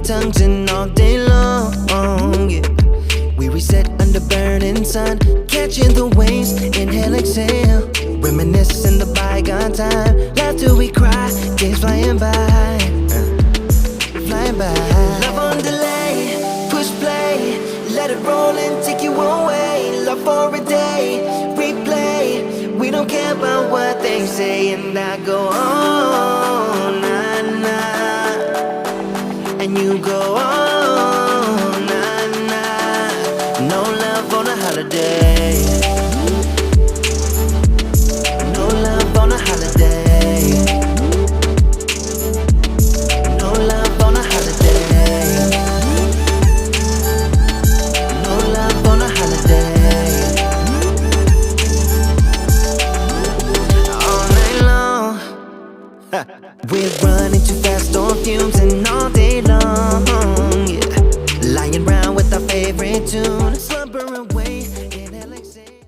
and tongues and all day long, yeah. We reset under burning sun, catching the waves, inhale, exhale, reminiscing the bygone time. Laugh till we cry, days flying by, flying by. Love on delay, push play, let it roll and take you away. Love for a day, replay. We don't care about what they say, and I go on, nah, nah, and you go on, nah, nah. No love on a holiday. No love on a holiday. No love on a holiday. No love on a holiday. All night long, we're running too fast on fumes and all day